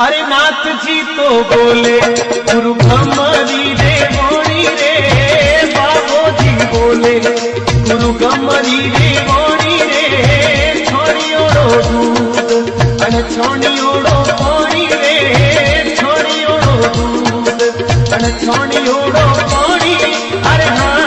अरे नाथ जी तो बोले गुरु कमरी रे बोणी रे, बाबो जी बोले गुरु कमरी रे बोणी रे, छोड़ियोड़ो दूध अन छोड़ियोड़ो पानी रे, छोड़ियोड़ो दूध अन छोड़ियोड़ो पानी। अरे हाँ